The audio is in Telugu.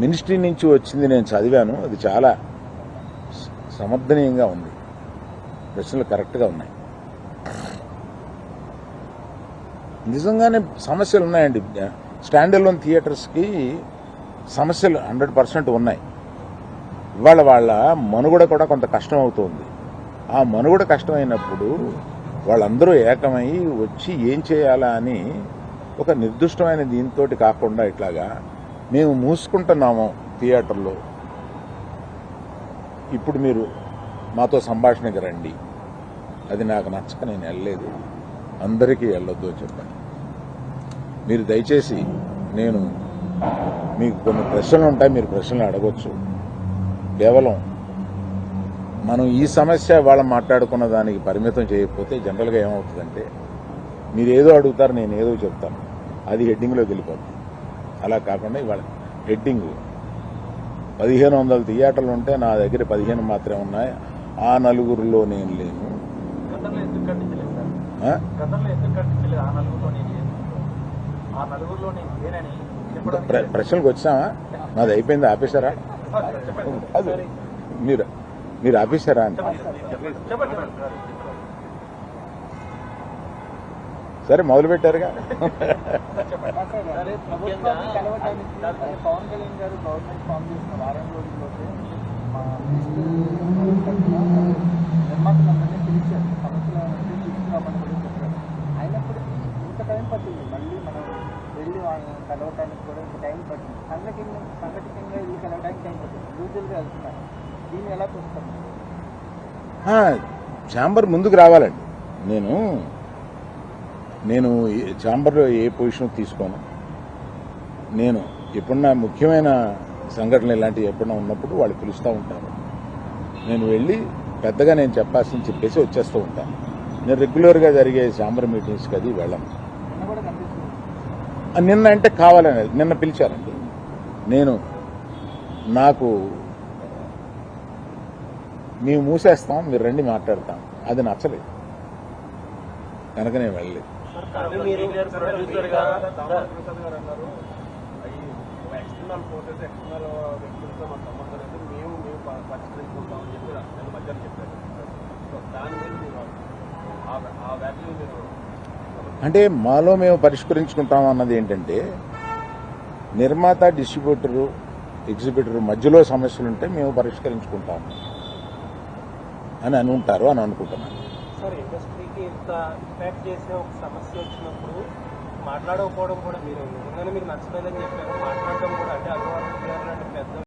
మినిస్ట్రీ నుంచి వచ్చింది నేను చదివాను. అది చాలా సమర్థనీయంగా ఉంది. ప్రశ్నలు కరెక్ట్గా ఉన్నాయి. నిజంగానే సమస్యలు ఉన్నాయండి. స్టాండ్ అలోన్ థియేటర్స్కి సమస్యలు 100% ఉన్నాయి. ఇవాళ వాళ్ళ మనుగడ కూడా కొంత కష్టం అవుతుంది. ఆ మనుగడ కష్టమైనప్పుడు వాళ్ళందరూ ఏకమై వచ్చి ఏం చేయాలా అని ఒక నిర్దిష్టమైన దీంతో కాకుండా ఇట్లాగా మేము మూసుకుంటున్నాము థియేటర్లో, ఇప్పుడు మీరు మాతో సంభాషణకి రండి, అది నాకు నచ్చక నేను వెళ్ళలేదు, అందరికీ వెళ్ళొద్దు అని చెప్పాను. మీరు దయచేసి, నేను మీకు కొన్ని ప్రశ్నలు ఉంటాయి, మీరు ప్రశ్నలు అడగొచ్చు. కేవలం మనం ఈ సమస్య వాళ్ళ మాట్లాడుకున్న దానికి పరిమితం చేయకపోతే జనరల్గా ఏమవుతుందంటే మీరు ఏదో అడుగుతారు, నేను ఏదో చెప్తాను, అది హెడ్డింగ్లోకి వెళ్ళిపోతుంది. అలా కాకుండా ఇవాళ హెడ్డింగ్ 1500 థియేటర్లు ఉంటే నా దగ్గర 15 మాత్రమే ఉన్నాయి, ఆ నలుగురిలో నేను లేను. ప్రశ్నలకు వచ్చామా? నాది అయిపోయింది, ఆపేశారా? అది మీరు ఆపేశారా అంటే సరే మొదలు పెట్టారుగా. పవన్ కళ్యాణ్ గారు గవర్నమెంట్ ఫామ్ చేసిన వారం రోజుల్లోనే మా నిర్మాతలందరినీ పిలిచారు, సమస్యలు తీసుకురామని కూడా చెప్పారు. అయినప్పటికీ ఇంత టైం పట్టింది, మళ్ళీ మనం వెళ్ళి వాళ్ళని కలవటానికి కూడా ఇంత టైం పట్టింది. సంఘటితంగా వెళ్ళి కలవడానికి టైం పట్టింది, యూజువల్గా వెళ్తున్నారు. దీన్ని ఎలా చూస్తాం? ఛాంబర్ ముందుకు రావాలండి. నేను ఛాంబర్లో ఏ పొజిషన్ తీసుకోను. నేను ఎప్పుడన్నా ముఖ్యమైన సంఘటనలు ఇలాంటివి ఎప్పుడన్నా ఉన్నప్పుడు వాళ్ళు పిలుస్తూ ఉంటారు. నేను వెళ్ళి పెద్దగా నేను చెప్పాల్సింది చెప్పేసి వచ్చేస్తూ ఉంటాను. నేను రెగ్యులర్గా జరిగే ఛాంబర్ మీటింగ్స్కి అది వెళ్ళను. నిన్న అంటే కావాలని నిన్న పిలిచారండి. నాకు మేము మూసేస్తాం, మీరు రండి మాట్లాడతాం, అది నచ్చలేదు కనుక నేను వెళ్ళలేదు. అంటే మాలో మేము పరిష్కరించుకుంటాం అన్నది ఏంటంటే, నిర్మాత, డిస్ట్రిబ్యూటరు, ఎగ్జిబిటరు మధ్యలో సమస్యలుంటే మేము పరిష్కరించుకుంటాం అని అనుకుంటారు అని అనుకుంటున్నాను. సార్, ఇండస్ట్రీకి ఇంత ఇంపాక్ట్ చేసే ఒక సమస్య వచ్చినప్పుడు మాట్లాడకపోవడం కూడా మీరు నిజంగానే మీకు నచ్చలేదని చెప్పారు.